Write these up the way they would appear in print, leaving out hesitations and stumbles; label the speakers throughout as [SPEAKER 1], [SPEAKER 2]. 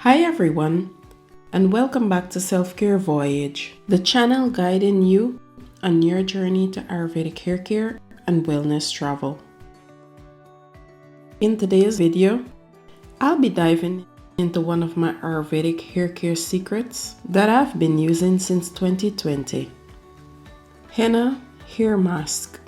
[SPEAKER 1] Hi everyone, and welcome back to SelfCareVoyage, the channel guiding you on your journey to Ayurvedic hair care and wellness travel. In today's video, I'll be diving into one of my Ayurvedic hair care secrets that I've been using since 2020, Henna Hair Mask.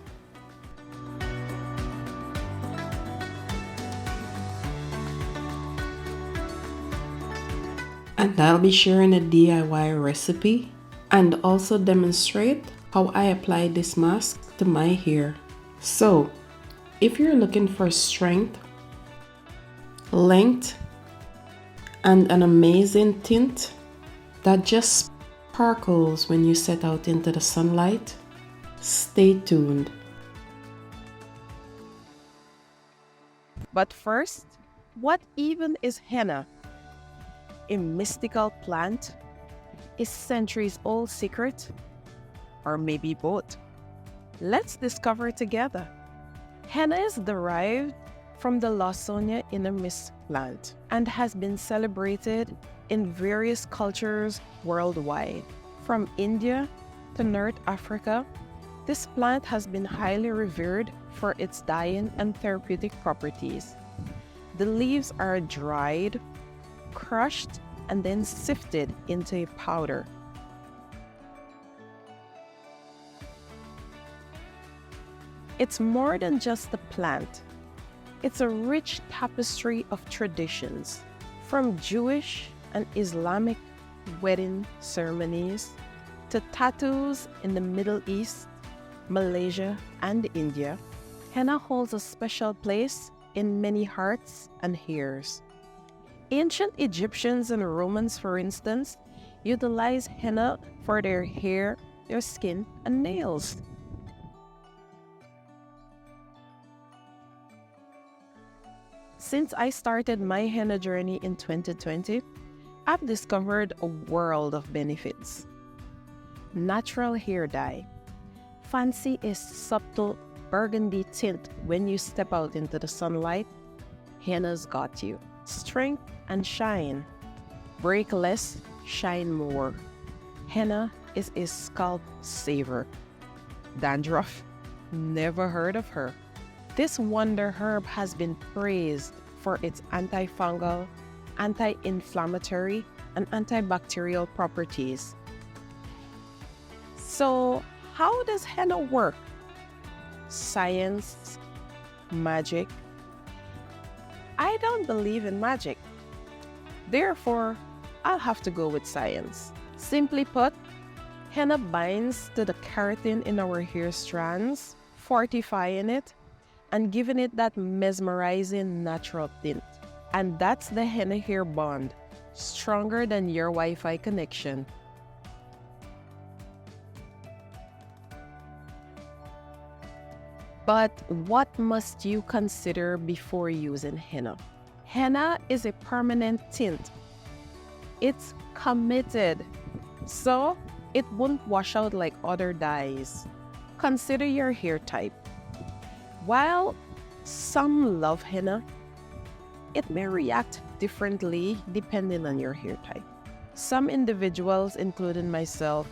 [SPEAKER 1] And I'll be sharing a DIY recipe and also demonstrate how I apply this mask to my hair. So, if you're looking for strength, length, and an amazing tint that just sparkles when you set out into the sunlight, stay tuned.
[SPEAKER 2] But first, what even is henna? A mystical plant? A centuries-old secret? Or maybe both? Let's discover together. Henna is derived from the Lawsonia inermis plant and has been celebrated in various cultures worldwide. From India to North Africa, this plant has been highly revered for its dyeing and therapeutic properties. The leaves are dried, crushed, and then sifted into a powder. It's more than just a plant. It's a rich tapestry of traditions, from Jewish and Islamic wedding ceremonies to tattoos in the Middle East, Malaysia, and India. Henna holds a special place in many hearts and hairs. Ancient Egyptians and Romans, for instance, utilized henna for their hair, their skin, and nails. Since I started my henna journey in 2020, I've discovered a world of benefits. Natural hair dye. Fancy a subtle burgundy tint when you step out into the sunlight? Henna's got you. Strength and shine. Break less, shine more. Henna is a scalp saver. Dandruff? Never heard of her. This wonder herb has been praised for its antifungal, anti-inflammatory, and antibacterial properties. So, how does henna work? Science? Magic? I don't believe in magic. Therefore, I'll have to go with science. Simply put, henna binds to the keratin in our hair strands, fortifying it, and giving it that mesmerizing natural tint. And that's the henna hair bond, stronger than your Wi-Fi connection. But what must you consider before using henna? Henna is a permanent tint. It's committed, so it won't wash out like other dyes. Consider your hair type. While some love henna, it may react differently depending on your hair type. Some individuals, including myself,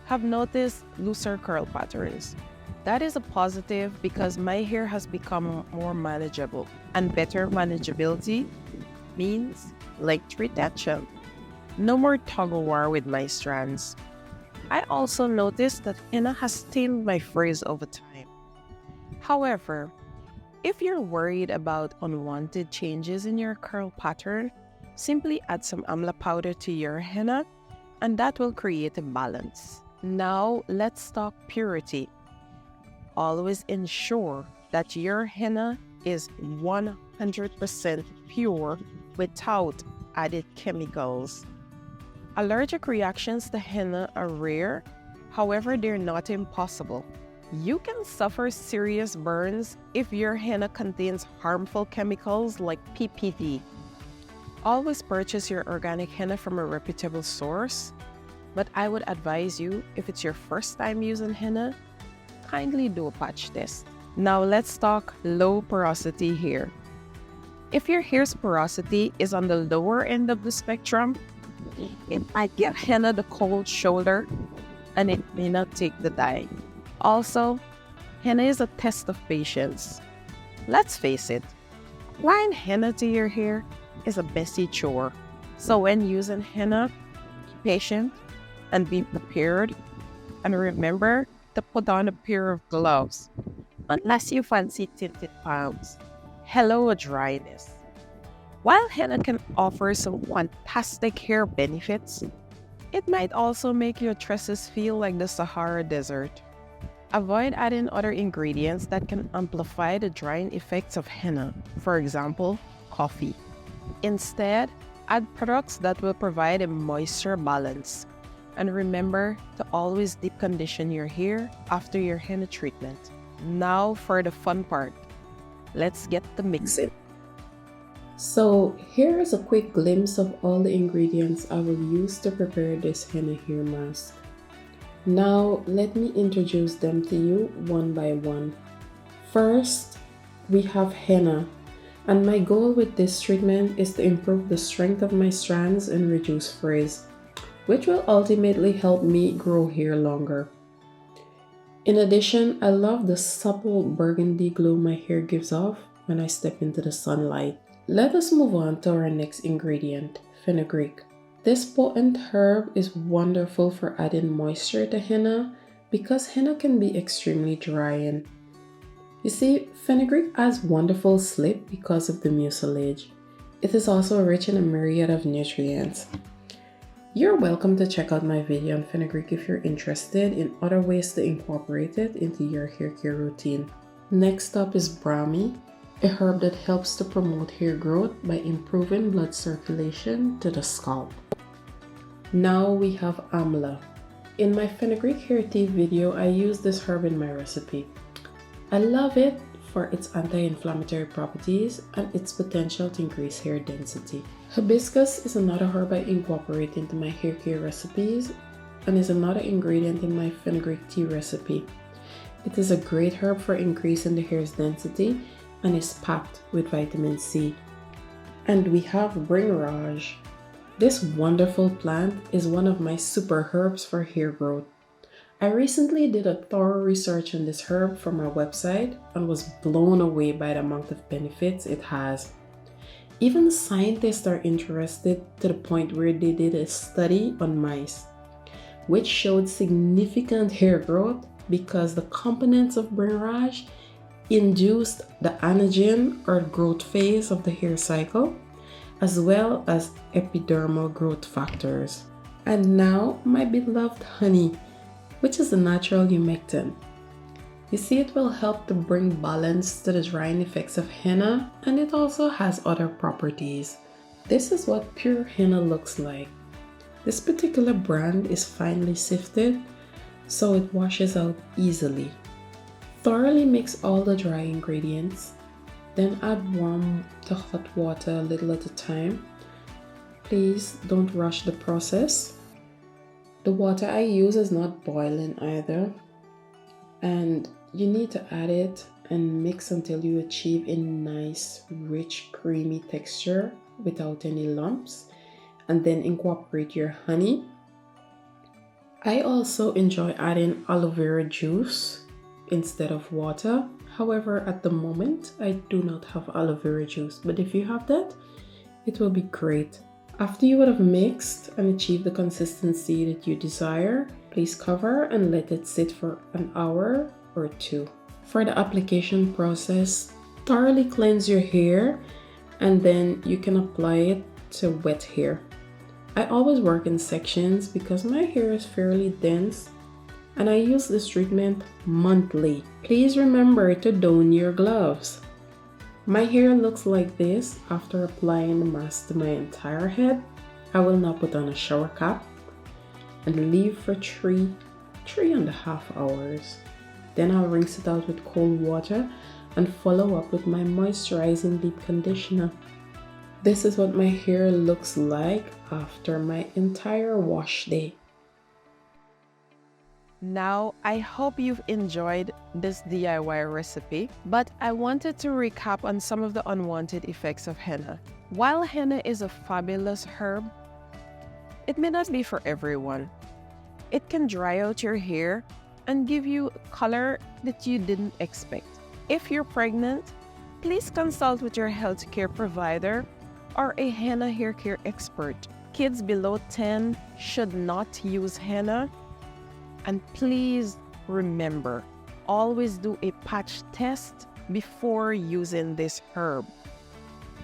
[SPEAKER 2] have noticed looser curl patterns. That is a positive because my hair has become more manageable, and better manageability means length retention. No more tug-of-war with my strands. I also noticed that henna has tamed my frizz over time. However, if you're worried about unwanted changes in your curl pattern, simply add some Amla powder to your henna, and that will create a balance. Now, let's talk purity. Always ensure that your henna is 100% pure without added chemicals. Allergic reactions to henna are rare, however, they're not impossible. You can suffer serious burns if your henna contains harmful chemicals like PPD. Always purchase your organic henna from a reputable source, but I would advise you, if it's your first time using henna, kindly do a patch test. Now let's talk low porosity hair. If your hair's porosity is on the lower end of the spectrum, it might give henna the cold shoulder and it may not take the dye. Also, henna is a test of patience. Let's face it, applying henna to your hair is a messy chore. So when using henna, be patient and be prepared. And remember to put on a pair of gloves, unless you fancy tinted palms. Hello, dryness. While henna can offer some fantastic hair benefits, it might also make your tresses feel like the Sahara Desert. Avoid adding other ingredients that can amplify the drying effects of henna, for example, coffee. Instead, add products that will provide a moisture balance. And remember to always deep condition your hair after your henna treatment. Now for the fun part. Let's get the mixing.
[SPEAKER 1] So here is a quick glimpse of all the ingredients I will use to prepare this henna hair mask. Now let me introduce them to you one by one. First, we have henna, and my goal with this treatment is to improve the strength of my strands and reduce frizz, which will ultimately help me grow hair longer. In addition, I love the supple burgundy glow my hair gives off when I step into the sunlight. Let us move on to our next ingredient, fenugreek. This potent herb is wonderful for adding moisture to henna because henna can be extremely drying. You see, fenugreek adds wonderful slip because of the mucilage. It is also rich in a myriad of nutrients. You're welcome to check out my video on fenugreek if you're interested in other ways to incorporate it into your hair care routine. Next up is brahmi, a herb that helps to promote hair growth by improving blood circulation to the scalp. Now we have amla. In my fenugreek hair tea video, I use this herb in my recipe. I love it for its anti-inflammatory properties and its potential to increase hair density. Hibiscus is another herb I incorporate into my hair care recipes and is another ingredient in my fenugreek tea recipe. It is a great herb for increasing the hair's density and is packed with vitamin C. And we have Bhringraj. This wonderful plant is one of my super herbs for hair growth. I recently did a thorough research on this herb from our website and was blown away by the amount of benefits it has. Even scientists are interested to the point where they did a study on mice, which showed significant hair growth because the components of Bhringraj induced the anagen or growth phase of the hair cycle, as well as epidermal growth factors. And now my beloved honey, which is a natural humectant. You see, it will help to bring balance to the drying effects of henna, and it also has other properties. This is what pure henna looks like. This particular brand is finely sifted, so it washes out easily. Thoroughly mix all the dry ingredients, then add warm to hot water a little at a time. Please don't rush the process. The water I use is not boiling either, and you need to add it and mix until you achieve a nice, rich, creamy texture without any lumps, and then incorporate your honey. I also enjoy adding aloe vera juice instead of water. However, at the moment, I do not have aloe vera juice, but if you have that, it will be great. After you would have mixed and achieved the consistency that you desire, please cover and let it sit for an hour or two. For the application process, thoroughly cleanse your hair and then you can apply it to wet hair. I always work in sections because my hair is fairly dense and I use this treatment monthly. Please remember to don your gloves. My hair looks like this after applying the mask to my entire head. I will now put on a shower cap and leave for 3.5 hours. Then I'll rinse it out with cold water and follow up with my moisturizing deep conditioner. This is what my hair looks like after my entire wash day.
[SPEAKER 2] Now, I hope you've enjoyed this DIY recipe, but I wanted to recap on some of the unwanted effects of henna. While henna is a fabulous herb, it may not be for everyone. It can dry out your hair and give you color that you didn't expect. If you're pregnant, please consult with your healthcare provider or a henna hair care expert. Kids below 10 should not use henna. And please remember, always do a patch test before using this herb.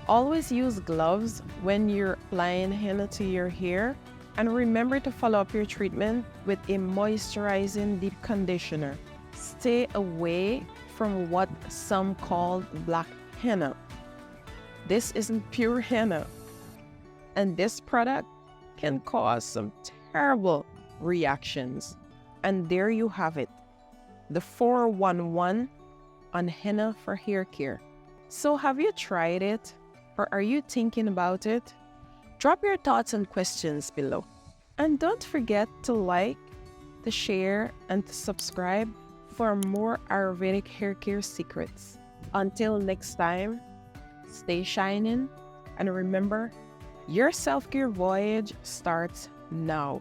[SPEAKER 2] Always use gloves when you're applying henna to your hair, and remember to follow up your treatment with a moisturizing deep conditioner. Stay away from what some call black henna. This isn't pure henna, and this product can cause some terrible reactions. And there you have it, the 411 on henna for hair care. So have you tried it, or are you thinking about it? Drop your thoughts and questions below. And don't forget to like, to share, and to subscribe for more Ayurvedic hair care secrets. Until next time, stay shining, and remember, your self-care voyage starts now.